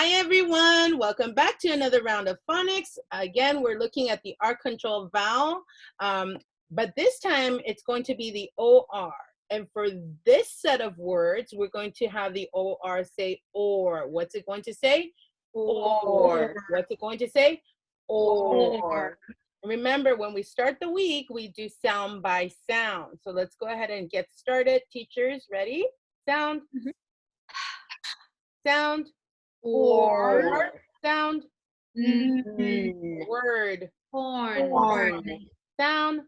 Hi, everyone. Welcome back to another round of phonics. Again, we're looking at the R control vowel, but this time it's going to be the OR. And for this set of words, we're going to have the OR say or. What's it going to say? Or. What's it going to say? Or. Remember, when we start the week, we do sound by sound. So let's go ahead and get started. Teachers, ready? Sound. Sound. Or. Sound. Word. Horn. Sound.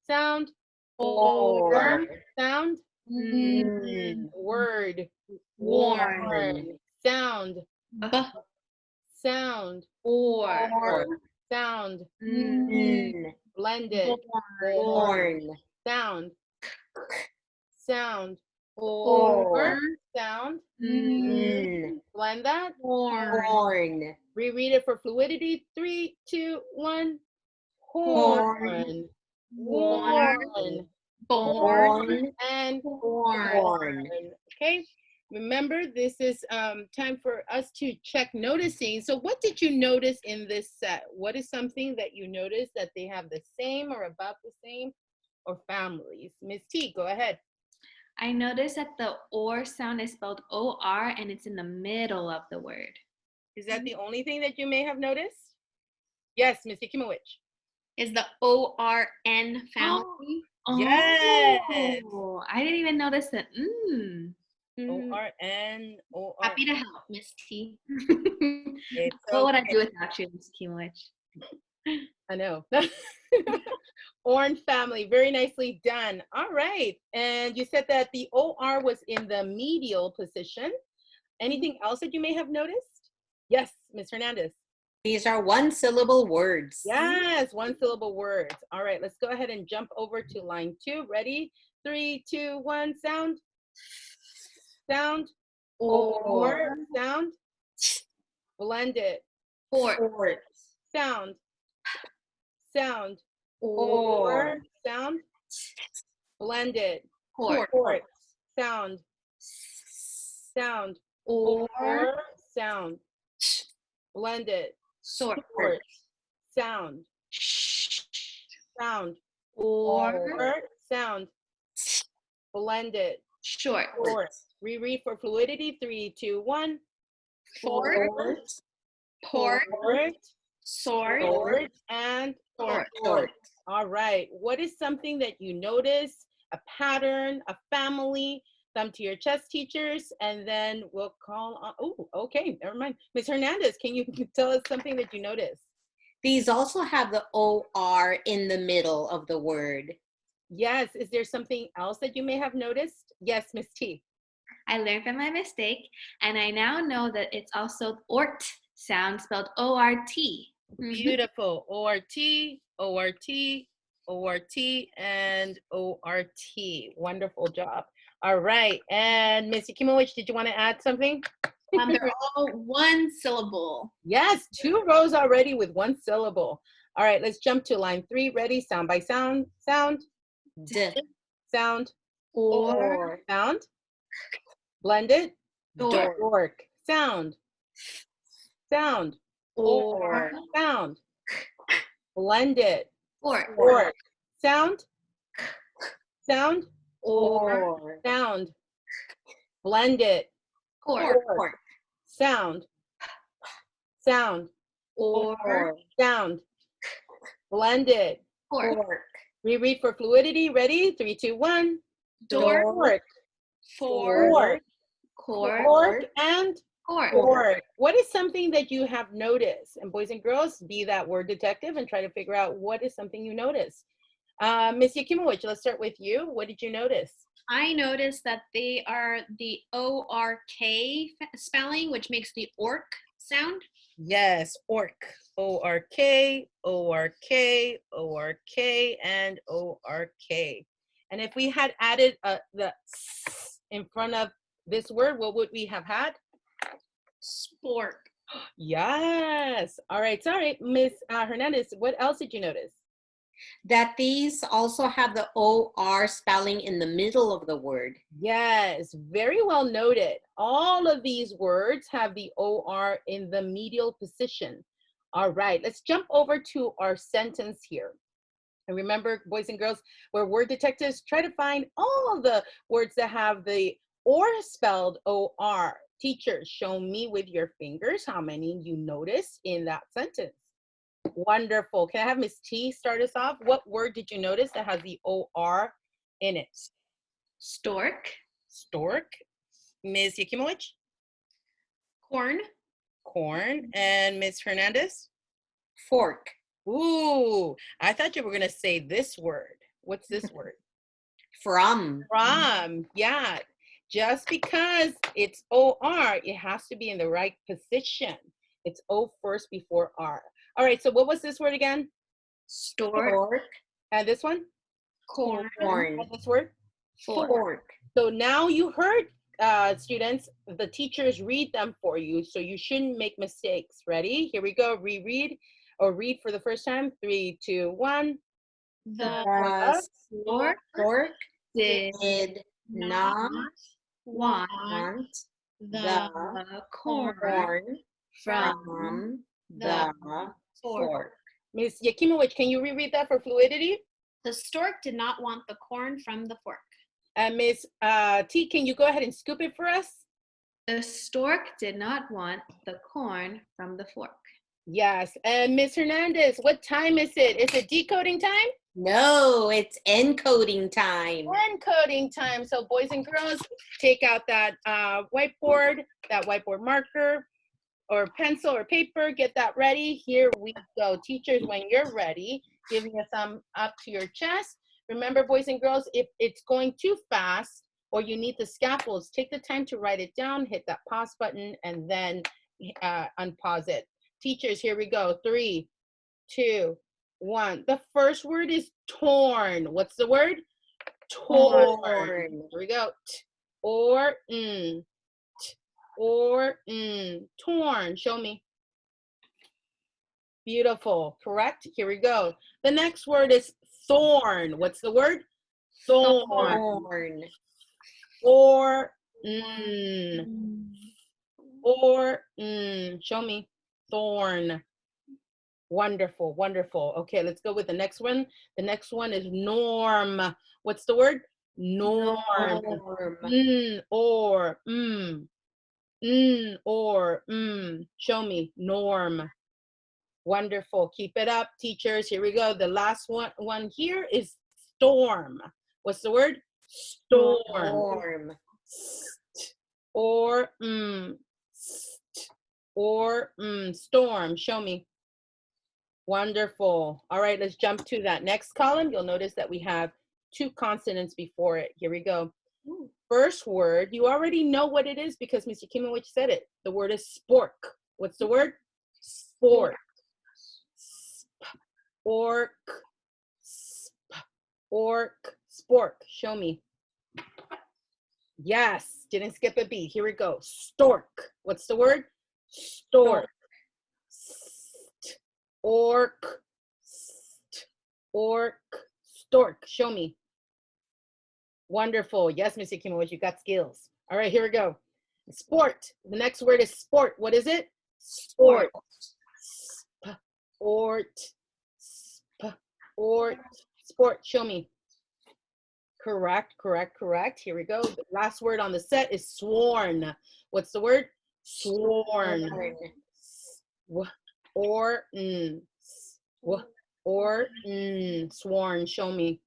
Sound. Or. Sound. Word. Warn. Sound. Sound. Or. Sound. Blended. Born. Sound. Sound. Or. Sound. Blend that. Horn. Reread it for fluidity. 3, 2, 1. Horn. Warn. Born. And Horn. okay. Remember, this is time for us to check noticing. So what did you notice in this set? What is something that you noticed that they have the same or about the same or families? Miss T, go ahead. I noticed that the or sound is spelled O-R and it's in the middle of the word. Is that the only thing that you may have noticed? Yes, Miss Yakimowicz. Is the O-R-N family? Yes. Oh, I didn't even notice that. O-R-N, O-R. Happy to help, Miss T. It's What would I okay. do without you, Ms. Kimowich? I know. Orn family, very nicely done. All right. And you said that the OR was in the medial position. Anything else that you may have noticed? Yes, Ms. Hernandez. These are one-syllable words. Yes, one-syllable words. All right, let's go ahead and jump over to line 2. Ready? 3, 2, 1, sound. Sound. Or. Sound. Blended. Port. Sound. Sound. Or. Sound. Blended. Port. Sound. Sound. Or. Sound. Blended. Sort. Sound. Sound. Or. Sound. Blended. Short. Reread for fluidity. 3, 2, 1. Port. Port. Sword. And Short. All right. What is something that you notice? A pattern, a family? Thumb to your chest, teachers, and then we'll call on. Oh, okay. Never mind. Ms. Hernandez, can you tell us something that you noticed? These also have the OR in the middle of the word. Yes. Is there something else that you may have noticed? Yes, Ms. T. I learned from my mistake, and I now know that it's also ORT sound spelled O-R-T. Beautiful. O-R-T, O-R-T, O-R-T, and O-R-T. Wonderful job. All right. And Ms. Yakimowicz, did you want to add something? They're all one syllable. Yes, 2 rows already with 1 syllable. All right, let's jump to line 3. Ready? Sound by sound. Sound. D. Sound. Or. Sound. Blended. Dork. Sound. Sound. Or. Sound. Blended. Port. Sound. Sound. Or. Sound. Blended. Port. Sound. Sound. Or. Sound. Blended. Port. Reread for fluidity. Ready? 3, 2, 1. Dork. Fork. Fork and Port. fork. What is something that you have noticed? And boys and girls, be that word detective and try to figure out what is something you noticed. Ms. Yakimowicz, let's start with you. What did you notice? I noticed that they are the O-R-K spelling, which makes the orc sound. Yes, orc. O-R-K, O-R-K, O-R-K, and O-R-K. And if we had added the s in front of this word, what would we have had? Sport. Yes. All right. Sorry, Ms. Hernandez, what else did you notice? That these also have the OR spelling in the middle of the word. Yes, very well noted. all of these words have the OR in the medial position. All right, let's jump over to our sentence here. And remember, boys and girls, we're word detectives. Try to find all the words that have the or spelled OR. Teachers, show me with your fingers how many you notice in that sentence. Wonderful. Can I have Miss T start us off? What word did you notice that has the OR in it? Stork. Stork. Ms. Yakimowicz? Corn. Corn. And Ms. Hernandez? Fork. Ooh, I thought you were going to say this word. What's this word? From. From. Yeah. Just because it's OR, it has to be in the right position. It's O first before R. All right, so what was this word again? Stork. Fork. And this one? Corn. And this word? Fork. So now you heard, students, the teachers read them for you, so you shouldn't make mistakes. Ready? Here we go. Reread or read for the first time. 3, 2, 1. The Stork Fork did not want want the corn corn from from the the fork. Ms. Yakimowicz, can you reread that for fluidity? The stork did not want the corn from the fork. And Ms. T, can you go ahead and scoop it for us? The stork did not want the corn from the fork. Yes. And Ms. Hernandez, what time is it? Is it decoding time? No, it's encoding time. Encoding time. So boys and girls, take out that whiteboard marker or pencil or paper, get that ready. Here we go. Teachers, when you're ready, give me a thumb up to your chest. Remember, boys and girls, if it's going too fast or you need the scaffolds, take the time to write it down, hit that pause button, and then unpause it. Teachers, here we go. 3, 2, 1. The first word is torn. What's the word? Torn. Here we go. Or torn. Show me. Beautiful. Correct. Here we go. The next word is thorn. What's the word? Thorn. Corn. Or show me. Thorn. Wonderful, wonderful. Okay, let's go with the next one. The next one is norm. What's the word? Norm. Or show me. Norm. Wonderful. Keep it up, teachers. Here we go. The last one here is storm. What's the word? Storm. Or storm. Show me. Wonderful. All right, let's jump to that next column. You'll notice that we have 2 consonants before it. Here we go. First word, you already know what it is because Mr. Kimowicz said it. The word is spork. What's the word? Spork. Ork. Ork. Spork. Show me. Yes, didn't skip a beat. Here we go. Stork. What's the word? Stork. Ork. Ork. Stork. Show me. Wonderful. Yes, Mr. Kimowicz, you got skills. All right, here we go. Sport. The next word is sport. What is it? Sport. Sport. Sport. Sport. Show me. Correct, correct, correct. Here we go. The last word on the set is sworn. What's the word? Sworn. Or sworn. Show me.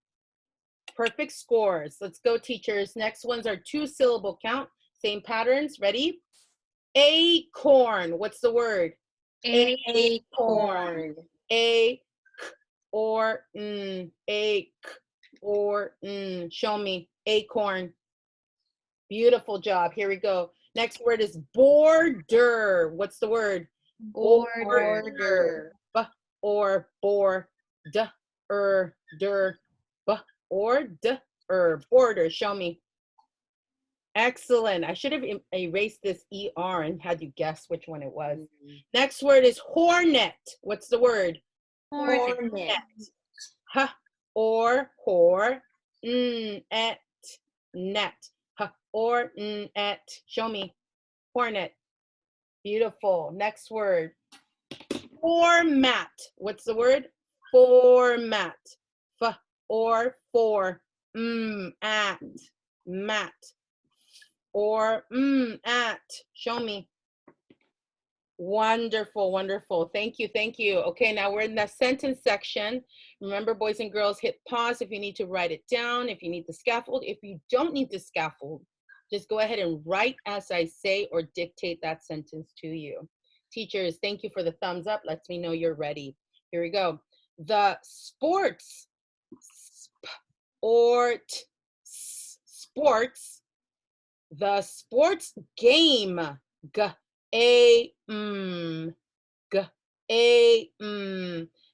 Perfect scores. Let's go, teachers. Next ones are 2-syllable count. Same patterns. Ready? Acorn. What's the word? Acorn. Show me. Acorn. Beautiful job. Here we go. Next word is border. What's the word? Border. Or border. Show me. Excellent. I should have erased this ER and had you guess which one it was. Next word is hornet. What's the word? Hornet. Net. Show me. Hornet. Beautiful. Next word. Format. What's the word? Format. F or for. At. Mat. Or at. Show me. Wonderful, wonderful. Thank you, thank you. Okay, now we're in the sentence section. Remember, boys and girls, hit pause if you need to write it down, if you need the scaffold. If you don't need the scaffold, just go ahead and write as I say or dictate that sentence to you. Teachers, thank you for the thumbs up. Lets me know you're ready. Here we go. The sports, sports, the sports game,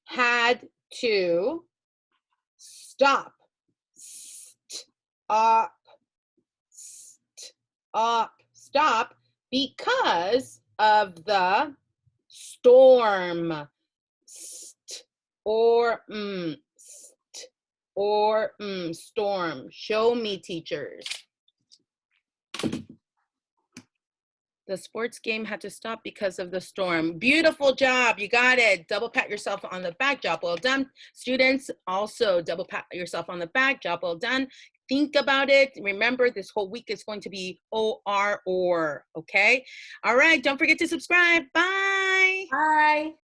had to stop, stop because of the storm, storm. Show me, teachers. The sports game had to stop because of the storm. Beautiful job. You got it. Double pat yourself on the back. Job well done. Students, also double pat yourself on the back. Job well done. Think about it. Remember, this whole week is going to be OR, or, okay? All right. Don't forget to subscribe. Bye. Bye.